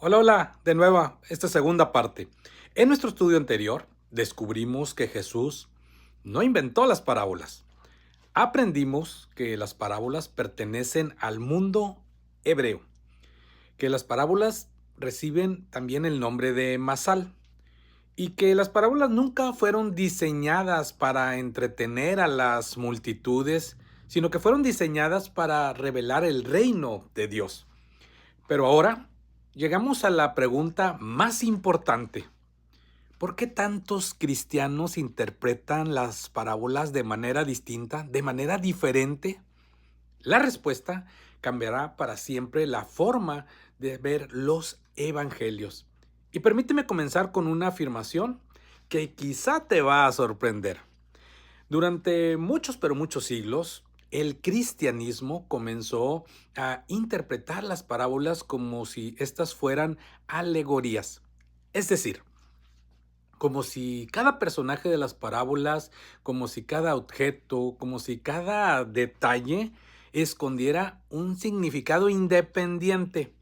Hola, hola, de nuevo, esta segunda parte. En nuestro estudio anterior, descubrimos que Jesús no inventó las parábolas. Aprendimos que las parábolas pertenecen al mundo hebreo, que las parábolas reciben también el nombre de masal y que las parábolas nunca fueron diseñadas para entretener a las multitudes, sino que fueron diseñadas para revelar el reino de Dios. Pero ahora llegamos a la pregunta más importante. ¿Por qué tantos cristianos interpretan las parábolas de manera distinta, de manera diferente? La respuesta cambiará para siempre la forma de ver los evangelios. Y permíteme comenzar con una afirmación que quizá te va a sorprender. Durante muchos, pero muchos siglos, el cristianismo comenzó a interpretar las parábolas como si éstas fueran alegorías. Es decir, como si cada personaje de las parábolas, como si cada objeto, como si cada detalle escondiera un significado independiente.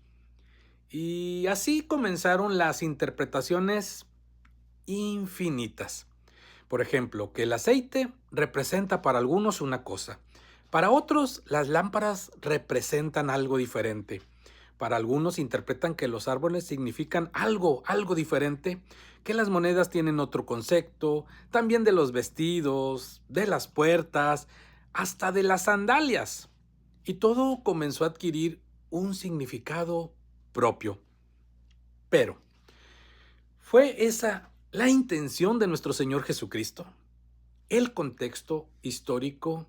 Y así comenzaron las interpretaciones infinitas. Por ejemplo, que el aceite representa para algunos una cosa, para otros las lámparas representan algo diferente. Para algunos interpretan que los árboles significan algo diferente, que las monedas tienen otro concepto, también de los vestidos, de las puertas, hasta de las sandalias. Y todo comenzó a adquirir un significado propio. Pero, ¿fue esa la intención de nuestro Señor Jesucristo? El contexto histórico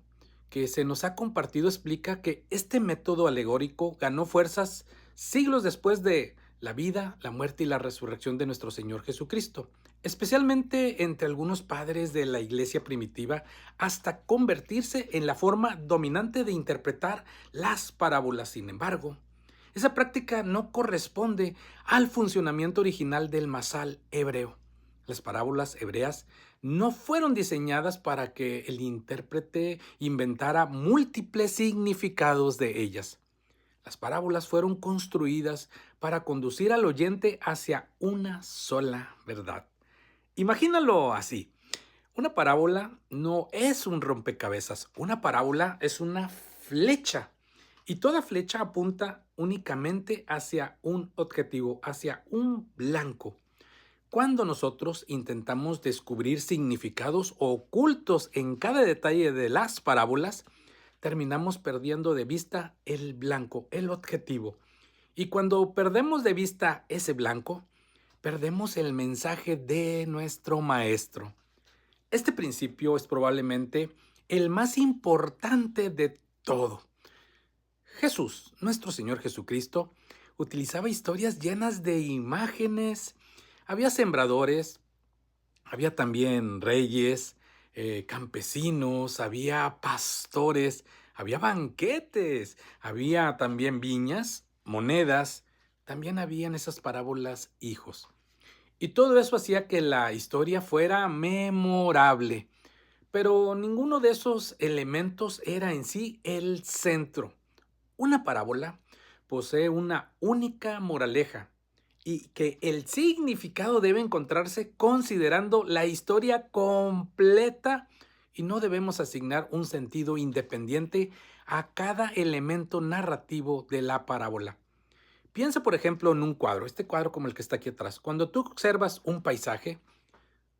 que se nos ha compartido explica que este método alegórico ganó fuerzas siglos después de la vida, la muerte y la resurrección de nuestro Señor Jesucristo, especialmente entre algunos padres de la iglesia primitiva, hasta convertirse en la forma dominante de interpretar las parábolas. Sin embargo, esa práctica no corresponde al funcionamiento original del masal hebreo. Las parábolas hebreas no fueron diseñadas para que el intérprete inventara múltiples significados de ellas. Las parábolas fueron construidas para conducir al oyente hacia una sola verdad. Imagínalo así. Una parábola no es un rompecabezas. Una parábola es una flecha. Y toda flecha apunta únicamente hacia un objetivo, hacia un blanco. Cuando nosotros intentamos descubrir significados ocultos en cada detalle de las parábolas, terminamos perdiendo de vista el blanco, el objetivo. Y cuando perdemos de vista ese blanco, perdemos el mensaje de nuestro maestro. Este principio es probablemente el más importante de todo. Jesús, nuestro Señor Jesucristo, utilizaba historias llenas de imágenes. Había sembradores, había también reyes, campesinos, había pastores, había banquetes, había también viñas, monedas, también habían esas parábolas hijos. Y todo eso hacía que la historia fuera memorable, pero ninguno de esos elementos era en sí el centro. Una parábola posee una única moraleja y que el significado debe encontrarse considerando la historia completa y no debemos asignar un sentido independiente a cada elemento narrativo de la parábola. Piensa, por ejemplo, en un cuadro, este cuadro como el que está aquí atrás. Cuando tú observas un paisaje,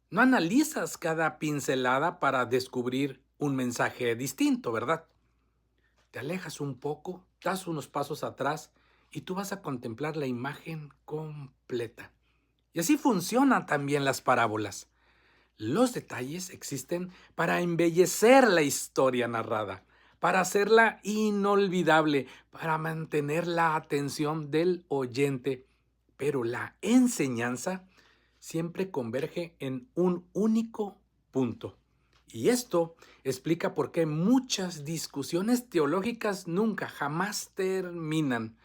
no analizas cada pincelada para descubrir un mensaje distinto, ¿verdad? Te alejas un poco, das unos pasos atrás y tú vas a contemplar la imagen completa. Y así funcionan también las parábolas. Los detalles existen para embellecer la historia narrada, para hacerla inolvidable, para mantener la atención del oyente. Pero la enseñanza siempre converge en un único punto. Y esto explica por qué muchas discusiones teológicas nunca, jamás terminan.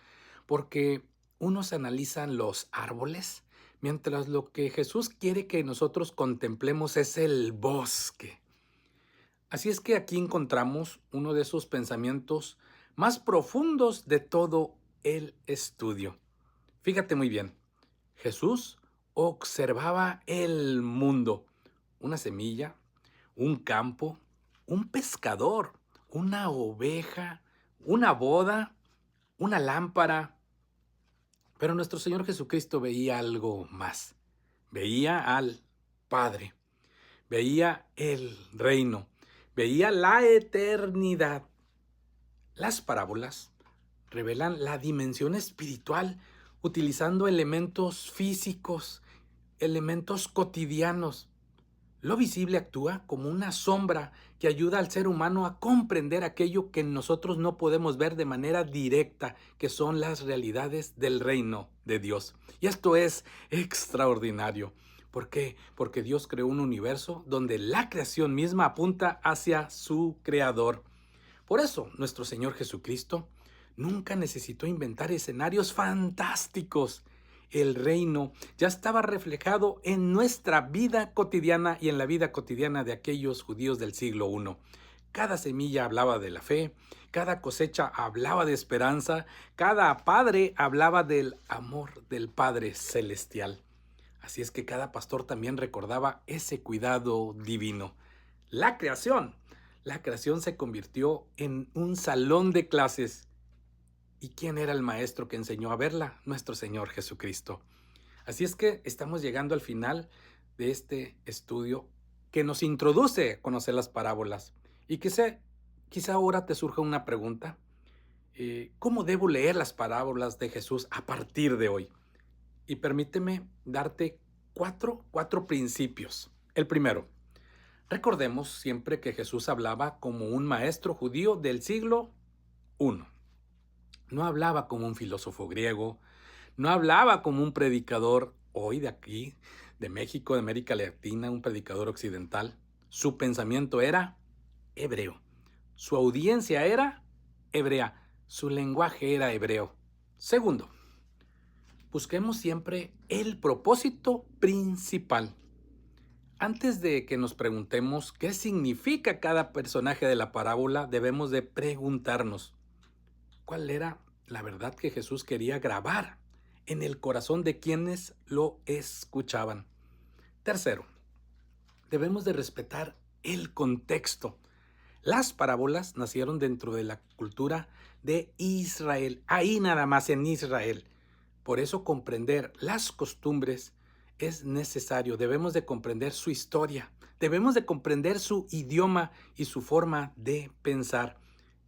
Porque unos analizan los árboles, mientras lo que Jesús quiere que nosotros contemplemos es el bosque. Así es que aquí encontramos uno de esos pensamientos más profundos de todo el estudio. Fíjate muy bien, Jesús observaba el mundo, una semilla, un campo, un pescador, una oveja, una boda, una lámpara. Pero nuestro Señor Jesucristo veía algo más. Veía al Padre, veía el reino, veía la eternidad. Las parábolas revelan la dimensión espiritual utilizando elementos físicos, elementos cotidianos. Lo visible actúa como una sombra que ayuda al ser humano a comprender aquello que nosotros no podemos ver de manera directa, que son las realidades del reino de Dios. Y esto es extraordinario. ¿Por qué? Porque Dios creó un universo donde la creación misma apunta hacia su creador. Por eso, nuestro Señor Jesucristo nunca necesitó inventar escenarios fantásticos. El reino ya estaba reflejado en nuestra vida cotidiana y en la vida cotidiana de aquellos judíos del siglo I. Cada semilla hablaba de la fe, cada cosecha hablaba de esperanza, cada padre hablaba del amor del Padre Celestial. Así es que cada pastor también recordaba ese cuidado divino. La creación. La creación se convirtió en un salón de clases. ¿Y quién era el maestro que enseñó a verla? Nuestro Señor Jesucristo. Así es que estamos llegando al final de este estudio que nos introduce a conocer las parábolas. Y quizá ahora te surja una pregunta. ¿Cómo debo leer las parábolas de Jesús a partir de hoy? Y permíteme darte cuatro principios. El primero, recordemos siempre que Jesús hablaba como un maestro judío del siglo I. No hablaba como un filósofo griego, no hablaba como un predicador hoy de aquí, de México, de América Latina, un predicador occidental. Su pensamiento era hebreo. Su audiencia era hebrea. Su lenguaje era hebreo. Segundo, busquemos siempre el propósito principal. Antes de que nos preguntemos qué significa cada personaje de la parábola, debemos de preguntarnos cuál era la verdad que Jesús quería grabar en el corazón de quienes lo escuchaban. Tercero, debemos de respetar el contexto. Las parábolas nacieron dentro de la cultura de Israel, ahí nada más en Israel. Por eso comprender las costumbres es necesario. Debemos de comprender su historia, debemos de comprender su idioma y su forma de pensar.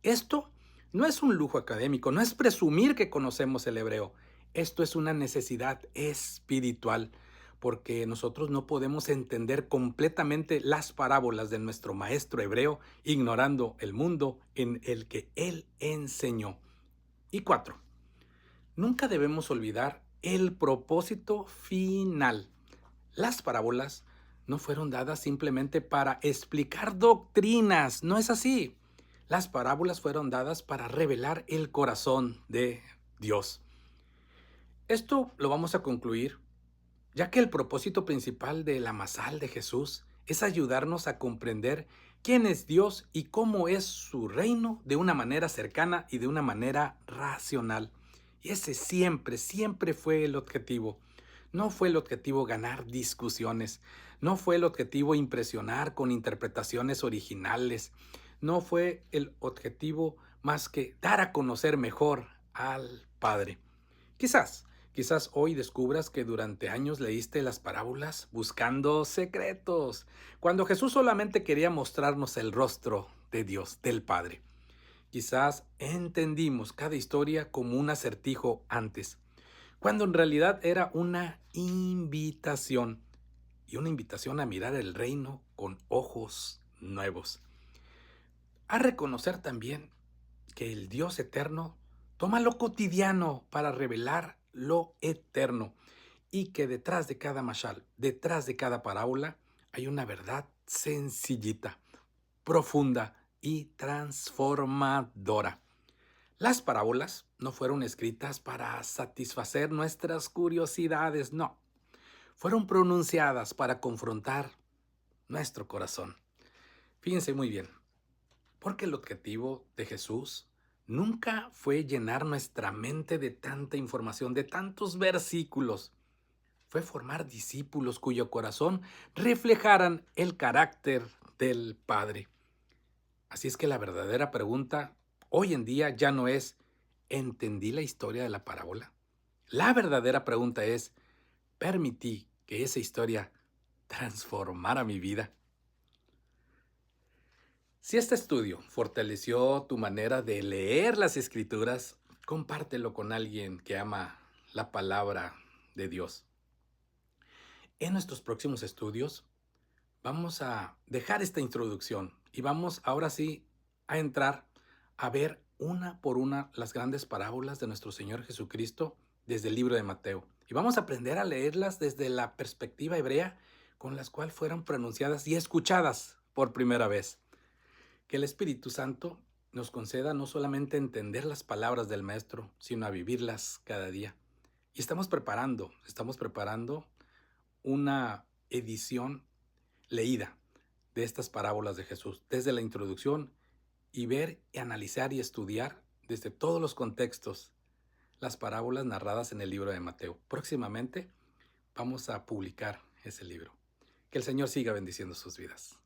Esto no es un lujo académico, no es presumir que conocemos el hebreo. Esto es una necesidad espiritual, porque nosotros no podemos entender completamente las parábolas de nuestro maestro hebreo ignorando el mundo en el que él enseñó. Y cuatro, nunca debemos olvidar el propósito final. Las parábolas no fueron dadas simplemente para explicar doctrinas, no es así. Las parábolas fueron dadas para revelar el corazón de Dios. Esto lo vamos a concluir, ya que el propósito principal de la Masal de Jesús es ayudarnos a comprender quién es Dios y cómo es su reino de una manera cercana y de una manera racional. Y ese siempre fue el objetivo. No fue el objetivo ganar discusiones, no fue el objetivo impresionar con interpretaciones originales, no fue el objetivo más que dar a conocer mejor al Padre. Quizás hoy descubras que durante años leíste las parábolas buscando secretos, cuando Jesús solamente quería mostrarnos el rostro de Dios, del Padre. Quizás entendimos cada historia como un acertijo antes, cuando en realidad era una invitación, y una invitación a mirar el reino con ojos nuevos. A reconocer también que el Dios eterno toma lo cotidiano para revelar lo eterno y que detrás de cada mashal, detrás de cada parábola, hay una verdad sencillita, profunda y transformadora. Las parábolas no fueron escritas para satisfacer nuestras curiosidades, no. Fueron pronunciadas para confrontar nuestro corazón. Fíjense muy bien, porque el objetivo de Jesús nunca fue llenar nuestra mente de tanta información, de tantos versículos. Fue formar discípulos cuyo corazón reflejaran el carácter del Padre. Así es que la verdadera pregunta hoy en día ya no es ¿entendí la historia de la parábola? La verdadera pregunta es ¿permití que esa historia transformara mi vida? Si este estudio fortaleció tu manera de leer las escrituras, compártelo con alguien que ama la palabra de Dios. En nuestros próximos estudios vamos a dejar esta introducción y vamos ahora sí a entrar a ver una por una las grandes parábolas de nuestro Señor Jesucristo desde el libro de Mateo. Y vamos a aprender a leerlas desde la perspectiva hebrea con las cuales fueron pronunciadas y escuchadas por primera vez. Que el Espíritu Santo nos conceda no solamente entender las palabras del Maestro, sino a vivirlas cada día. Y estamos preparando una edición leída de estas parábolas de Jesús, desde la introducción y ver y analizar y estudiar desde todos los contextos las parábolas narradas en el libro de Mateo. Próximamente vamos a publicar ese libro. Que el Señor siga bendiciendo sus vidas.